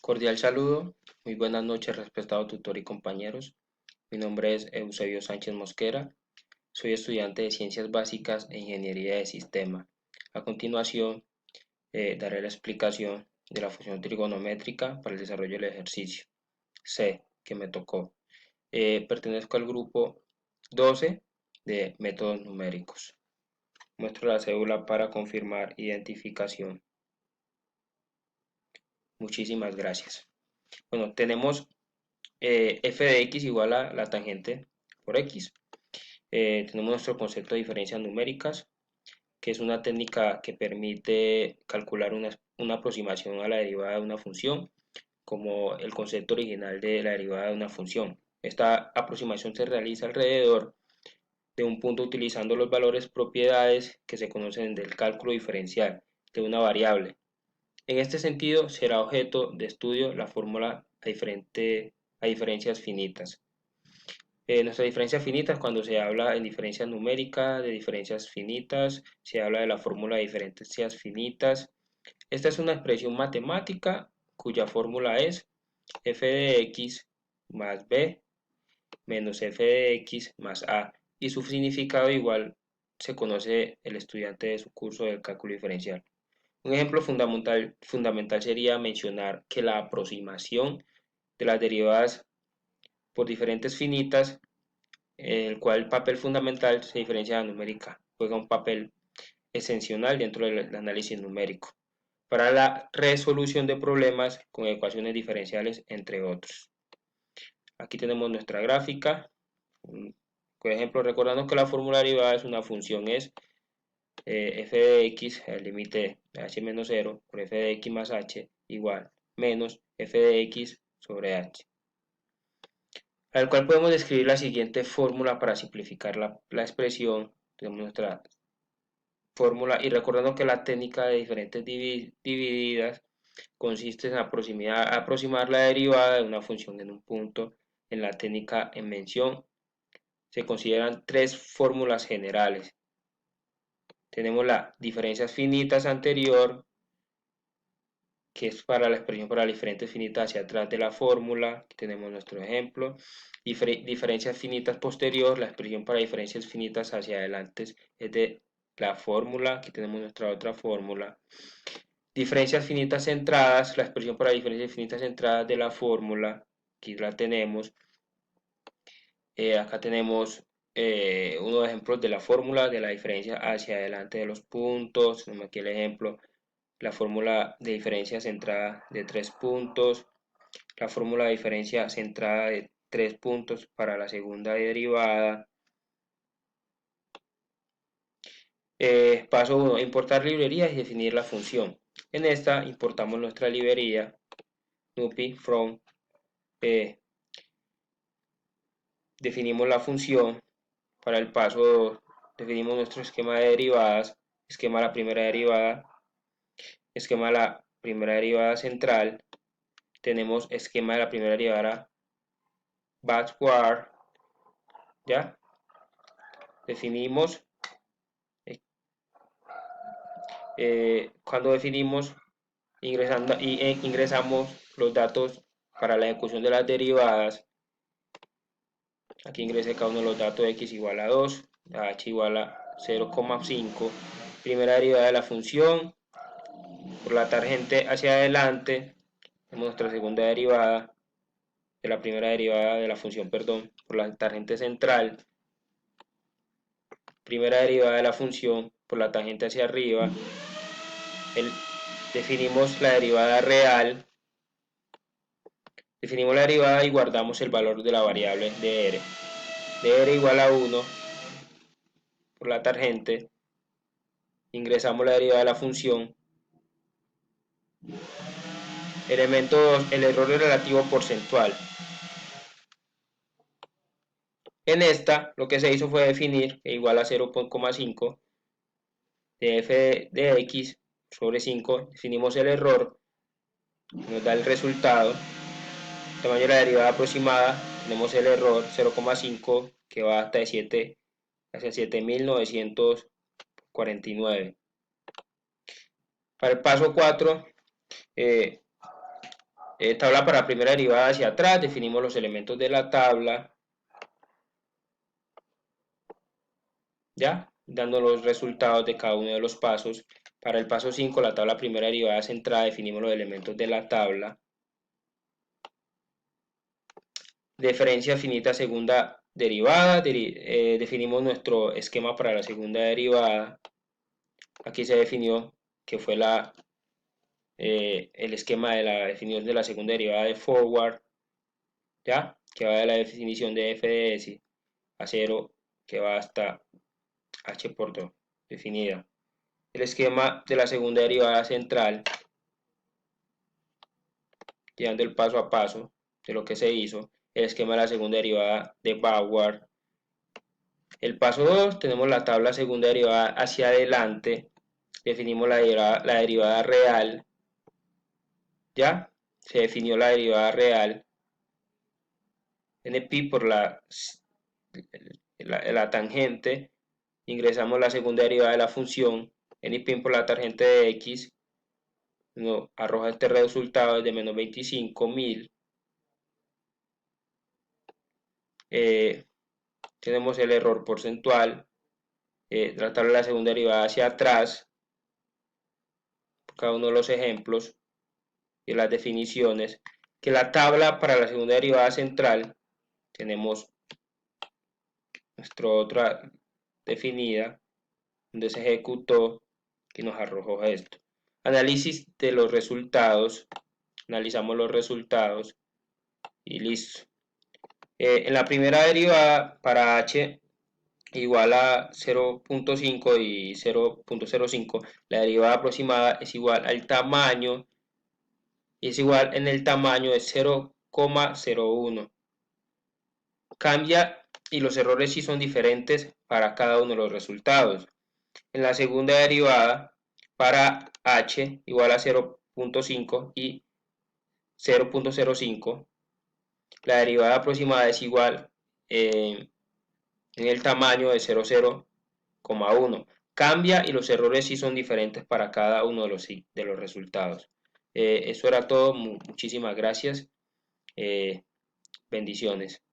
Cordial saludo, muy buenas noches respetado tutor y compañeros. Mi nombre es Eusebio Sánchez Mosquera, soy estudiante de Ciencias Básicas e Ingeniería de Sistema. A continuación, daré la explicación de la función trigonométrica para el desarrollo del ejercicio C, que me tocó. Pertenezco al grupo 12 de métodos numéricos. Muestro la cédula para confirmar identificación. Muchísimas gracias. Bueno, tenemos f de x igual a la tangente por x. Tenemos nuestro concepto de diferencias numéricas, que es una técnica que permite calcular una aproximación a la derivada de una función, como el concepto original de la derivada de una función. Esta aproximación se realiza alrededor de un punto utilizando los valores propiedades que se conocen del cálculo diferencial de una variable. En este sentido, será objeto de estudio la fórmula a diferencias finitas. Nuestras diferencias finitas, cuando se habla en diferencias numéricas, de diferencias finitas, se habla de la fórmula de diferencias finitas. Esta es una expresión matemática cuya fórmula es f de x más b menos f de x más a, y su significado igual se conoce el estudiante de su curso del cálculo diferencial. Un ejemplo fundamental sería mencionar que la aproximación de las derivadas por diferentes finitas, en el cual el papel fundamental se diferencia de la numérica, juega un papel esencial dentro del análisis numérico para la resolución de problemas con ecuaciones diferenciales, entre otros. Aquí tenemos nuestra gráfica. Por ejemplo, recordando que la fórmula derivada es una función, es f de x, el límite de h menos 0, por f de x más h, igual menos f de x sobre h, al cual podemos describir la siguiente fórmula para simplificar la expresión. Tenemos nuestra fórmula, y recordando que la técnica de diferentes divididas consiste en aproximar la derivada de una función en un punto. En la técnica en mención se consideran tres fórmulas generales. Tenemos la diferencias finitas anterior, que es para la expresión para diferentes finitas hacia atrás de la fórmula. Aquí tenemos nuestro ejemplo. Diferencias finitas posterior, la expresión para diferencias finitas hacia adelante es de la fórmula. Aquí tenemos nuestra otra fórmula. Diferencias finitas centradas, la expresión para diferencias finitas centradas de la fórmula. Aquí la tenemos. Acá tenemos unos ejemplos de la fórmula de la diferencia hacia adelante de los puntos. Tenemos aquí el ejemplo, la fórmula de diferencia centrada de 3 puntos, la fórmula de diferencia centrada de 3 puntos para la segunda derivada. Paso 1, importar librerías y definir la función. En esta importamos nuestra librería nupi from, definimos la función. Para el paso 2 definimos nuestro esquema de derivadas, esquema de la primera derivada, esquema de la primera derivada central, tenemos esquema de la primera derivada backward, ¿ya? Definimos, cuando definimos, ingresamos los datos para la ejecución de las derivadas. Aquí ingresé cada uno de los datos: x igual a 2, h igual a 0,5, primera derivada de la función, por la tangente hacia adelante, tenemos nuestra segunda derivada de la primera derivada de la función, perdón, por la tangente central, primera derivada de la función por la tangente hacia arriba. Definimos la derivada real, definimos la derivada y guardamos el valor de la variable de r igual a 1 por la tangente, ingresamos la derivada de la función. Elemento 2, el error relativo porcentual. En esta lo que se hizo fue definir que igual a 0,5 de f de x sobre 5, definimos el error, nos da el resultado, tamaño de la derivada aproximada, tenemos el error 0,5 que va hasta 7 hacia 7949. Para el paso 4, tabla para primera derivada hacia atrás, definimos los elementos de la tabla, ya, dando los resultados de cada uno de los pasos. Para el paso 5, la tabla primera derivada centrada, definimos los elementos de la tabla. Diferencia finita segunda derivada, definimos nuestro esquema para la segunda derivada. Aquí se definió que fue el esquema de la definición de la segunda derivada de forward, ya, que va de la definición de f de s a 0, que va hasta h por 2, definida. El esquema de la segunda derivada central, llevando el paso a paso de lo que se hizo. El esquema de la segunda derivada de backward. El paso 2, tenemos la tabla segunda derivada hacia adelante, definimos la derivada real, ya, se definió la derivada real, np por la tangente, ingresamos la segunda derivada de la función, np por la tangente de x, nos arroja este resultado de menos 25.000. Tenemos el error porcentual, tratar la segunda derivada hacia atrás, cada uno de los ejemplos y las definiciones, que la tabla para la segunda derivada central, tenemos nuestra otra definida, donde se ejecutó y nos arrojó esto. Análisis de los resultados, analizamos los resultados y listo. En la primera derivada para h igual a 0.5 y 0.05, la derivada aproximada es igual al tamaño, y es igual en el tamaño de 0,01. Cambia y los errores sí son diferentes para cada uno de los resultados. En la segunda derivada, para h igual a 0.5 y 0.05, la derivada aproximada es igual en el tamaño de 0,1. Cambia y los errores sí son diferentes para cada uno de los resultados. Eso era todo. Muchísimas gracias. Bendiciones.